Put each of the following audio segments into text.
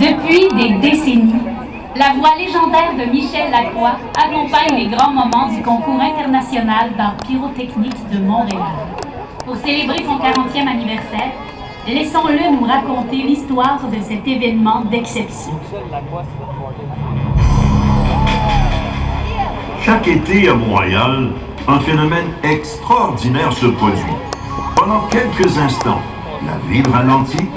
Depuis des décennies, la voix légendaire de Michel Lacroix accompagne les grands moments du concours international d'art pyrotechnique de Montréal. Pour célébrer son 40e anniversaire, laissons-le nous raconter l'histoire de cet événement d'exception. Chaque été à Montréal, un phénomène extraordinaire se produit. Pendant quelques instants, la ville ralentit,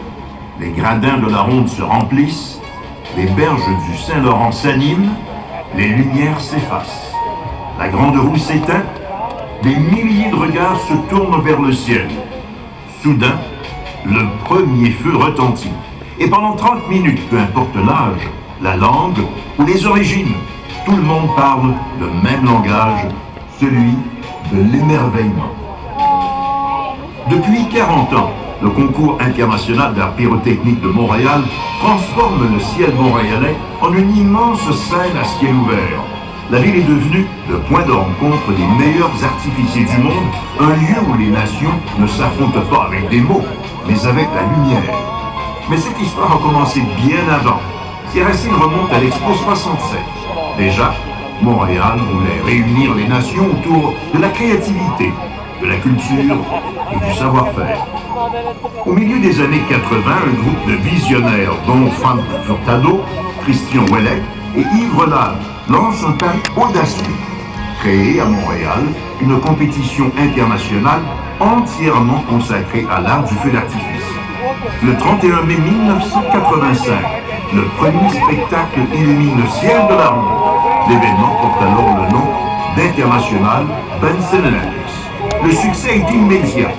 les gradins de la ronde se remplissent, les berges du Saint-Laurent s'animent, les lumières s'effacent. La grande roue s'éteint, des milliers de regards se tournent vers le ciel. Soudain, le premier feu retentit. Et pendant 30 minutes, peu importe l'âge, la langue ou les origines, tout le monde parle le même langage, celui de l'émerveillement. Depuis 40 ans, le concours international d'art pyrotechnique de Montréal transforme le ciel montréalais en une immense scène à ciel ouvert. La ville est devenue le point de rencontre des meilleurs artificiers du monde, un lieu où les nations ne s'affrontent pas avec des mots, mais avec la lumière. Mais cette histoire a commencé bien avant. Ses racines remontent à l'Expo 67. Déjà, Montréal voulait réunir les nations autour de la créativité, de la culture et du savoir-faire. Au milieu des années 80, un groupe de visionnaires, dont Frank Furtado, Christian Ouellet et Yves Renard, lance un pari audacieux. Créer à Montréal une compétition internationale entièrement consacrée à l'art du feu d'artifice. Le 31 mai 1985, le premier spectacle illumine le ciel de la ronde. L'événement porte alors le nom d'International Benson. Le succès est immédiat.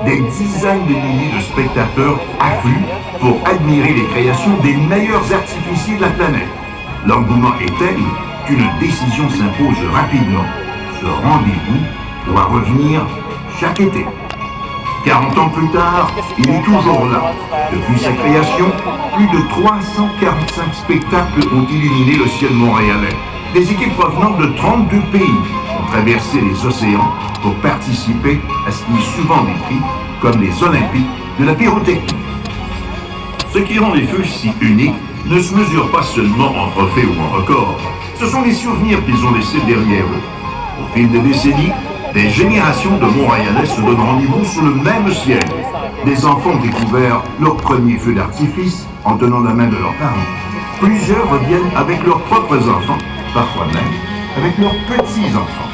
Des dizaines de milliers de spectateurs affluent pour admirer les créations des meilleurs artificiers de la planète. L'engouement est tel qu'une décision s'impose rapidement. Ce rendez-vous doit revenir chaque été. 40 ans plus tard, il est toujours là. Depuis sa création, plus de 345 spectacles ont illuminé le ciel montréalais. Des équipes provenant de 32 pays ont traversé les océans pour participer à ce qui est souvent décrit comme les Olympiques de la pyrotechnie. Ce qui rend les feux si uniques ne se mesure pas seulement en trophées ou en records. Ce sont les souvenirs qu'ils ont laissés derrière eux. Au fil des décennies, des générations de Montréalais se donnent rendez-vous sous le même ciel. Des enfants ont découvert leur premier feu d'artifice en tenant la main de leurs parents. Plusieurs reviennent avec leurs propres enfants, parfois même avec leurs petits-enfants.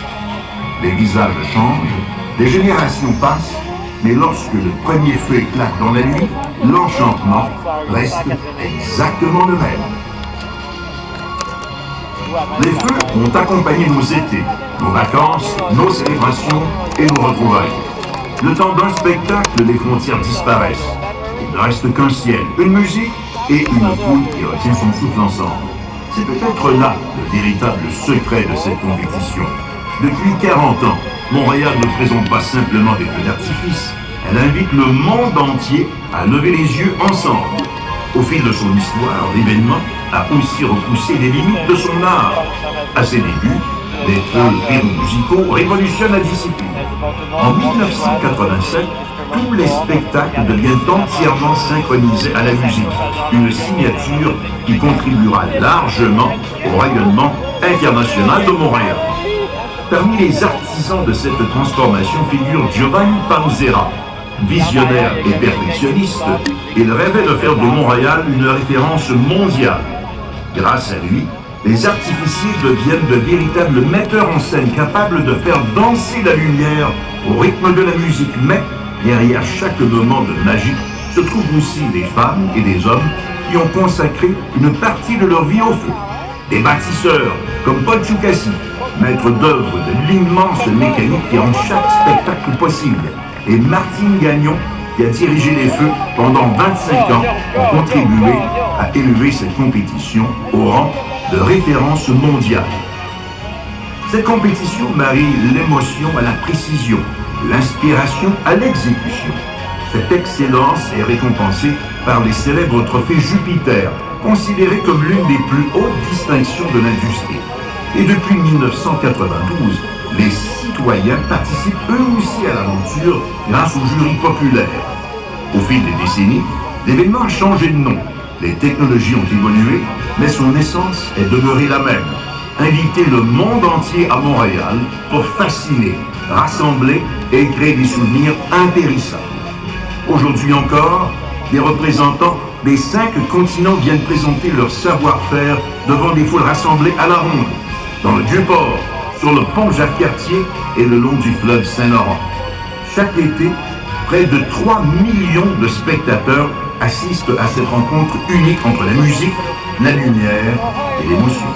Les visages changent, les générations passent, mais lorsque le premier feu éclate dans la nuit, l'enchantement reste exactement le même. Les feux ont accompagné nos étés, nos vacances, nos célébrations et nos retrouvailles. Le temps d'un spectacle, les frontières disparaissent. Il ne reste qu'un ciel, une musique et une foule qui retient son souffle ensemble. C'est peut-être là le véritable secret de cette compétition. Depuis 40 ans, Montréal ne présente pas simplement des feux d'artifice, elle invite le monde entier à lever les yeux ensemble. Au fil de son histoire, l'événement a aussi repoussé les limites de son art. À ses débuts, les feux pyromusicaux révolutionnent la discipline. En 1987, tous les spectacles deviennent entièrement synchronisés à la musique, une signature qui contribuera largement au rayonnement international de Montréal. Parmi les artisans de cette transformation figure Giovanni Panzera. Visionnaire et perfectionniste, il rêvait de faire de Montréal une référence mondiale. Grâce à lui, les artificiers deviennent de véritables metteurs en scène capables de faire danser la lumière au rythme de la musique. Mais derrière chaque moment de magie se trouvent aussi des femmes et des hommes qui ont consacré une partie de leur vie au feu. Des bâtisseurs comme Paul Choukassi, maître d'œuvre de l'immense mécanique qui rend chaque spectacle possible, et Martine Gagnon, qui a dirigé les feux pendant 25 ans, ont contribué à élever cette compétition au rang de référence mondiale. Cette compétition marie l'émotion à la précision, l'inspiration à l'exécution. Cette excellence est récompensée par les célèbres trophées Jupiter, considérés comme l'une des plus hautes distinctions de l'industrie. Et depuis 1992, les citoyens participent eux aussi à l'aventure grâce au jury populaire. Au fil des décennies, l'événement a changé de nom. Les technologies ont évolué, mais son essence est demeurée la même. Inviter le monde entier à Montréal pour fasciner, rassembler et créer des souvenirs impérissables. Aujourd'hui encore, des représentants des 5 continents viennent présenter leur savoir-faire devant des foules rassemblées à la ronde, dans le Vieux-Port, sur le pont Jacques-Cartier et le long du fleuve Saint-Laurent. Chaque été, près de 3 millions de spectateurs assistent à cette rencontre unique entre la musique, la lumière et l'émotion.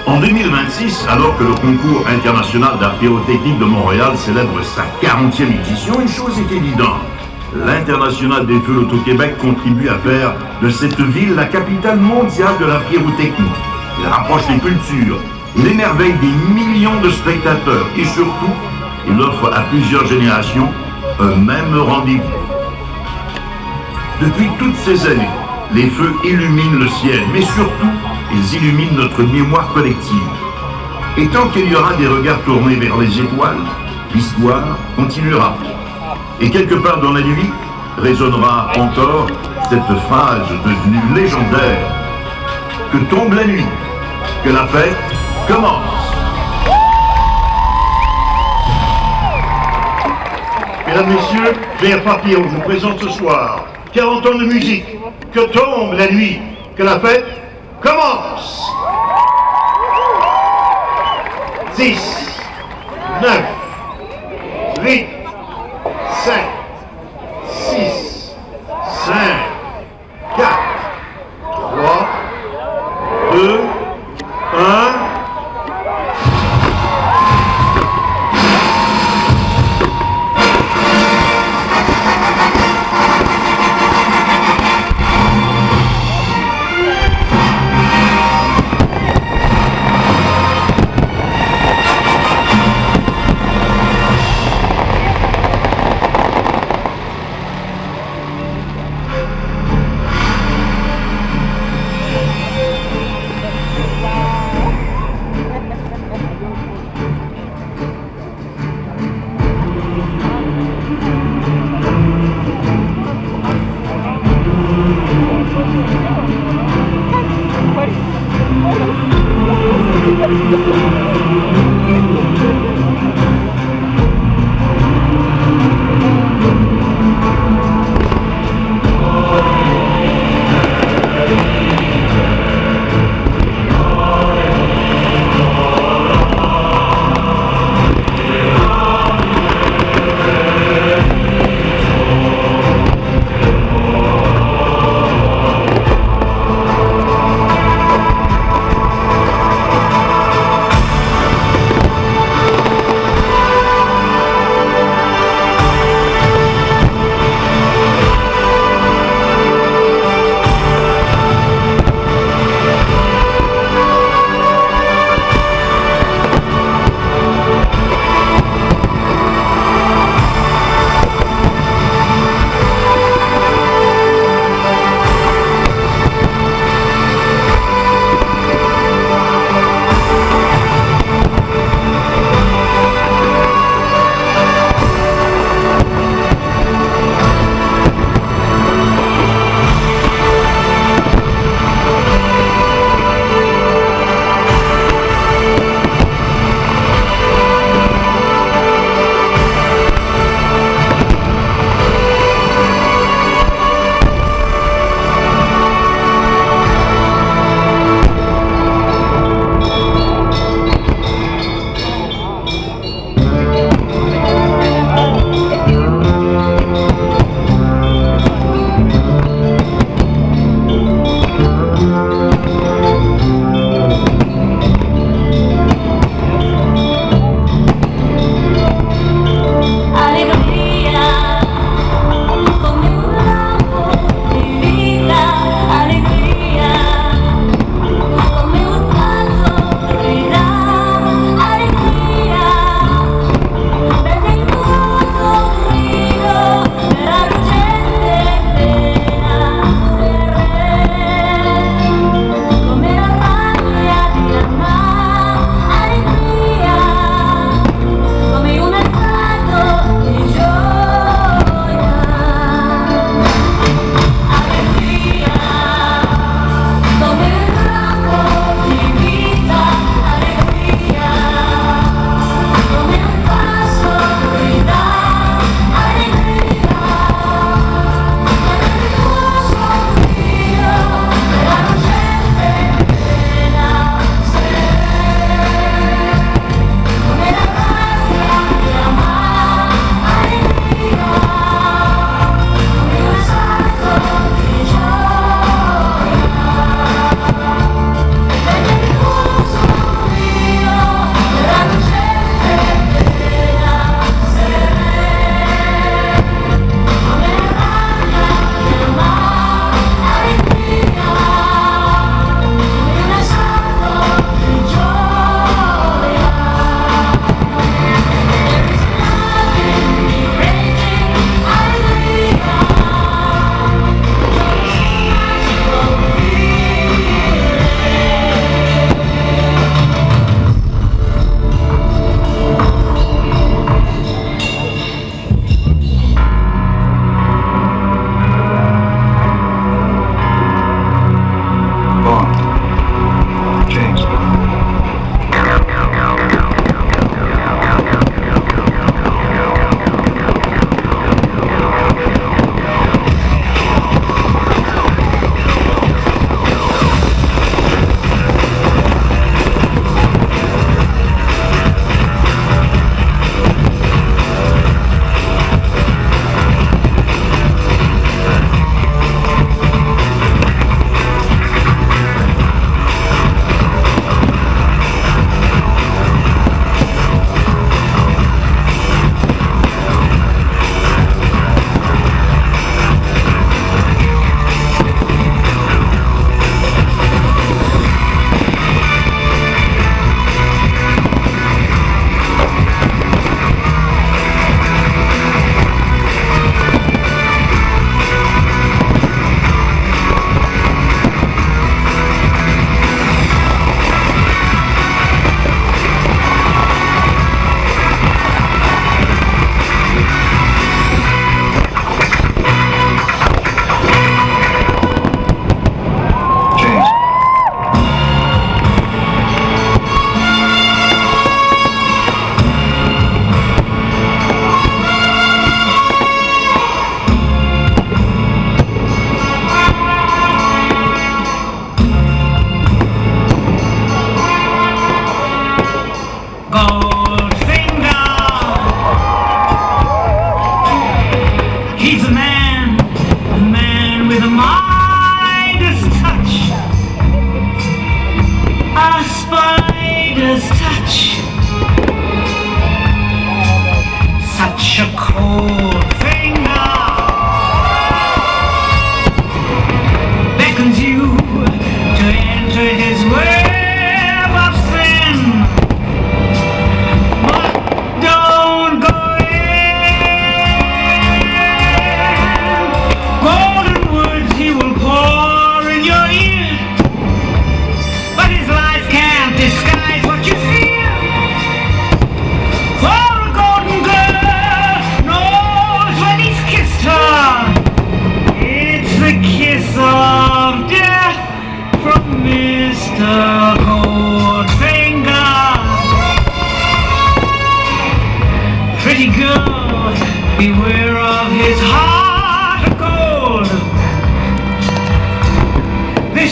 En 2026, alors que le concours international d'art pyrotechnique de Montréal célèbre sa 40e édition, une chose est évidente. L'International des Feux d'Auto-Québec contribue à faire de cette ville la capitale mondiale de la pyrotechnie. Il rapproche les cultures, il émerveille des millions de spectateurs et surtout, il offre à plusieurs générations un même rendez-vous. Depuis toutes ces années, les feux illuminent le ciel, mais surtout, ils illuminent notre mémoire collective. Et tant qu'il y aura des regards tournés vers les étoiles, l'histoire continuera. Et quelque part dans la nuit, résonnera encore cette phrase devenue légendaire. Que tombe la nuit, que la fête commence. Mesdames, Messieurs, Pierre Papillon vous présente ce soir 40 ans de musique. Que tombe la nuit, que la fête commence. 10, 9, 8, 7, 6, 5, 4, 3, 2, 1.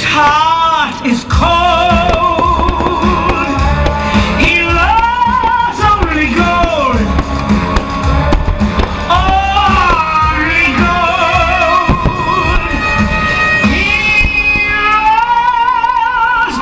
his heart is cold. He loves only gold. Only gold. He loves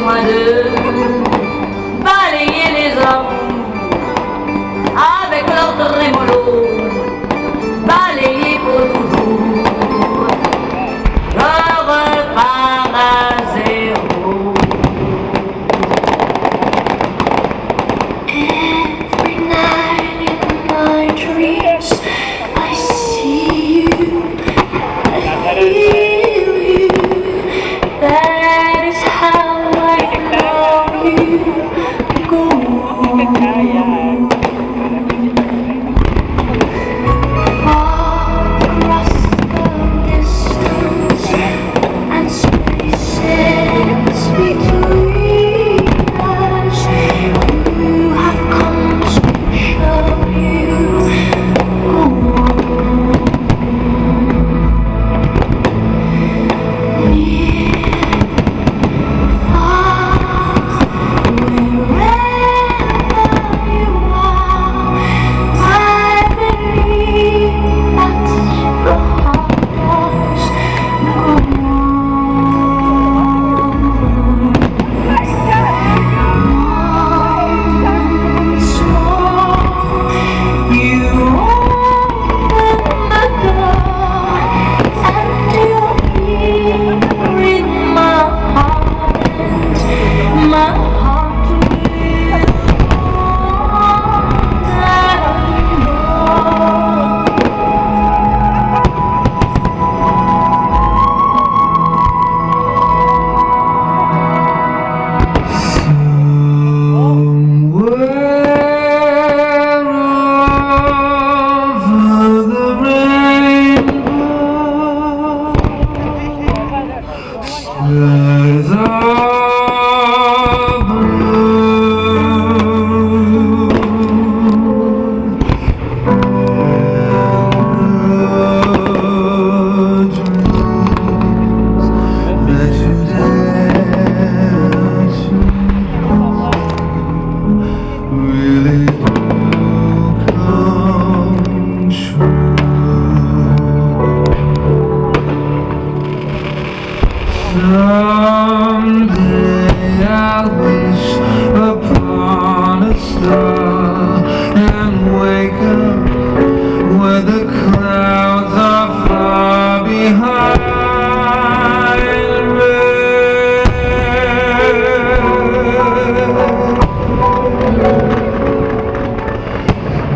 besoin de balayer les hommes avec leur trémolo, balayer pour toujours. Je repars à zéro. Every night in my dreams I see you, I feel you. That is how I love you. Go on. Far across the distance and spaces between us, you have come to show you. Go on. Near, far, wherever you are, I believe that the heart does go on. Once more, you open the door, and you're here in my heart, and my heart will really come true. Someday I'll wish upon a star and wake up where the clouds are far behind me.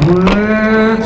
Where